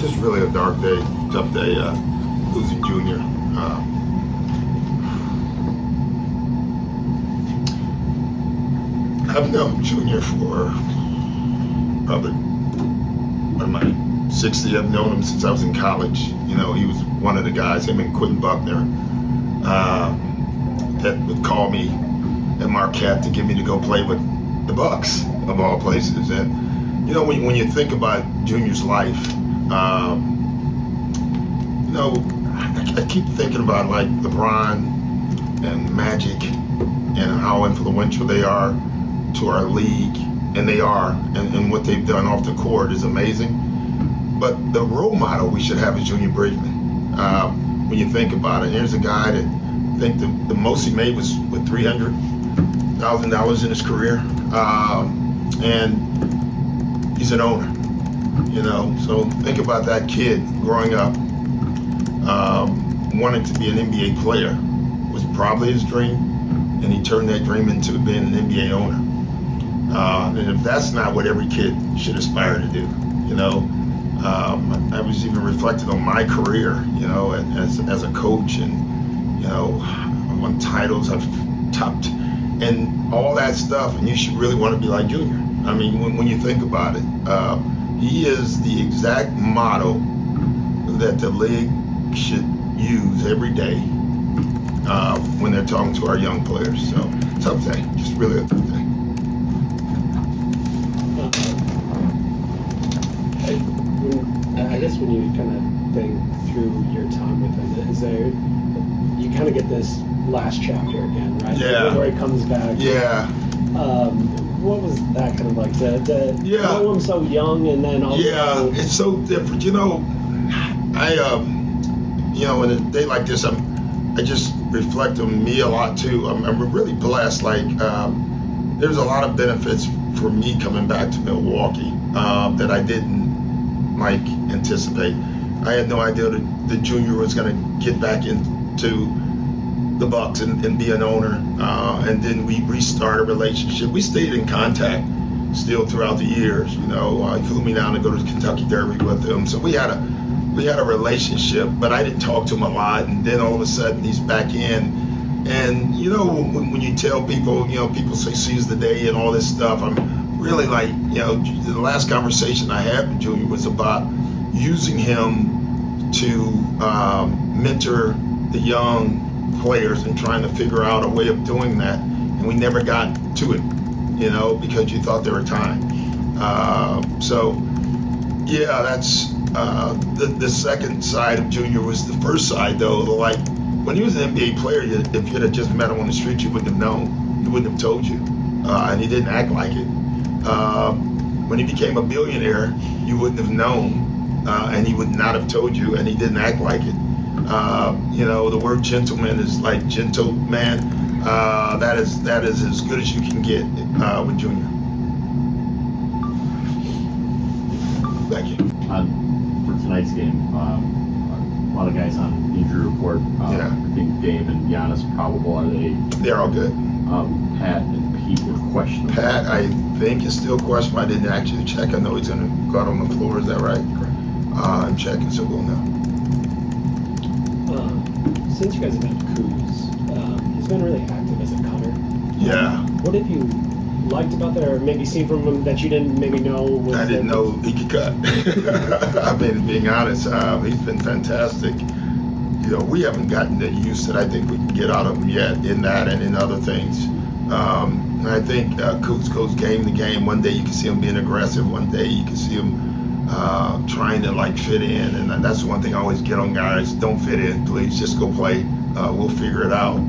just really a dark day, tough day, losing Junior. I've known Junior for probably, what am I, 60. I've known him since I was in college. You know, he was one of the guys, him and Quentin Buckner, that would call me at Marquette to get me to go play with the Bucks, of all places. And, you know, when you think about Junior's life, you know, I keep thinking about like LeBron and Magic and how influential they are to our league, and they are, and what they've done off the court is amazing. But the role model we should have is Junior Bridgman. When you think about it, here's a guy that I think the most he made was with $300,000 in his career, and he's an owner. You know, so think about that kid growing up, wanting to be an NBA player was probably his dream, and he turned that dream into being an NBA owner. And if that's not what every kid should aspire to do, you know, I was even reflecting on my career, you know, as a coach, and, you know, I won titles, I've topped, and all that stuff, and you should really want to be like Junior. I mean, when you think about it, he is the exact model that the league should use every day when they're talking to our young players. So, tough day, just really a tough day. I guess when you kind of think through your time with him, is there, you kind of get this last chapter again, right? Yeah. Where he comes back. Yeah. What was that kind of like? To know him so young, and then also. Yeah, it's so different. You know, you know, in a day like this, I just reflect on me a lot too. I'm really blessed. Like, there's a lot of benefits for me coming back to Milwaukee that I didn't anticipate. I had no idea that Junior was going to get back into the Bucks and be an owner, and then we restart a relationship. We stayed in contact still throughout the years. You know, he flew me down to go to the Kentucky Derby with him, so we had a relationship. But I didn't talk to him a lot, and then all of a sudden he's back in. And you know, when you tell people, you know, people say seize the day and all this stuff. I'm really like, you know, the last conversation I had with Junior was about using him to mentor the young players and trying to figure out a way of doing that, and we never got to it, you know, because you thought there were time. So yeah, that's the second side of Junior. Was the first side though. Like, when he was an NBA player, if you'd have just met him on the street, you wouldn't have known. He wouldn't have told you, and he didn't act like it. When he became a billionaire, you wouldn't have known, and he would not have told you, and he didn't act like it. You know, the word gentleman is like gentleman. That is as good as you can get with Junior. Thank you. For tonight's game, a lot of guys on the injury report. Yeah. I think Dave and Giannis probable. Are they? They're all good. Pat and Pete were questionable. Pat, I think, is still questionable. I didn't actually check. I know he's going to go out on the floor. Is that right? Correct. I'm checking, so we'll know. Since you guys have had Kuz, he's been really active as a cutter. Yeah. What have you liked about that, or maybe seen from him that you didn't maybe know? I didn't know he could cut. I mean, being honest, he's been fantastic. You know, we haven't gotten the use that I think we can get out of him yet in that and in other things. And I think Kuz goes game to game. One day you can see him being aggressive. One day you can see him trying to like fit in, and that's one thing I always get on guys: don't fit in, please. Just go play. We'll figure it out.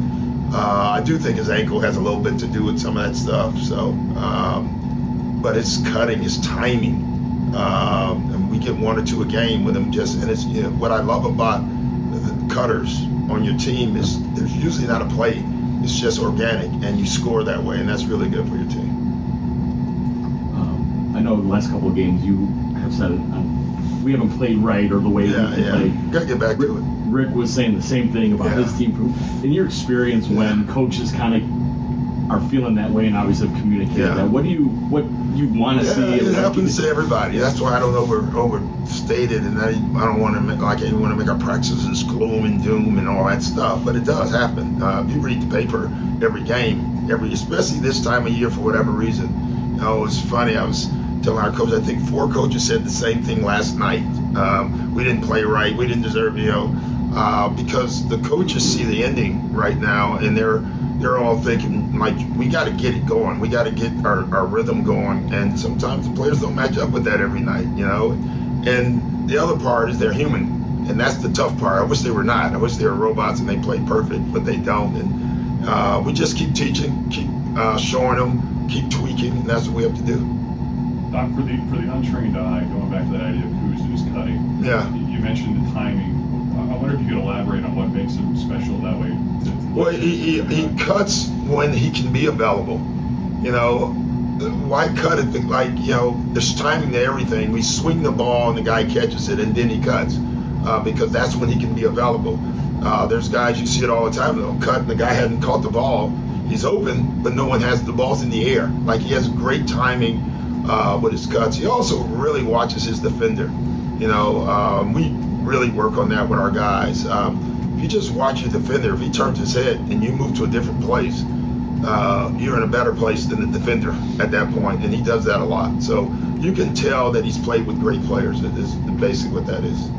I do think his ankle has a little bit to do with some of that stuff. So, but his cutting, his timing, and we get one or two a game with him. And it's, you know, what I love about the cutters on your team is there's usually not a play. It's just organic, and you score that way, and that's really good for your team. I know the last couple of games you have said it. We haven't played right, or the way we play. Got to get back to it. Rick was saying the same thing about his team. In your experience, when coaches kind of are feeling that way and obviously have communicated Yeah. that. What do you want to see? It happens to everybody. That's why I don't overstate it, and I don't want to make our practices gloom and doom and all that stuff. But it does happen. If you read the paper every game, especially this time of year for whatever reason. It's funny. I was telling our coach, I think 4 coaches said the same thing last night. We didn't play right. We didn't deserve, because the coaches see the ending right now, and they're all thinking, like, we got to get it going. We got to get our rhythm going. And sometimes the players don't match up with that every night, And the other part is they're human. And that's the tough part. I wish they were not. I wish they were robots and they played perfect, but they don't. And we just keep teaching, keep showing them, keep tweaking, and that's what we have to do. Doc, for the untrained eye, going back to that idea of who's cutting. Yeah. You mentioned the timing. I wonder if you could elaborate on what makes him special that way. Well, he cuts when he can be available. Why cut it? There's timing to everything. We swing the ball and the guy catches it, and then he cuts because that's when he can be available. There's guys, you see it all the time, they'll cut and the guy hadn't caught the ball. He's open, but no one has the balls in the air. Like, he has great timing with his cuts. He also really watches his defender. We really work on that with our guys. If you just watch your defender, if he turns his head and you move to a different place, you're in a better place than the defender at that point, and he does that a lot. So you can tell that he's played with great players. It is basically what that is.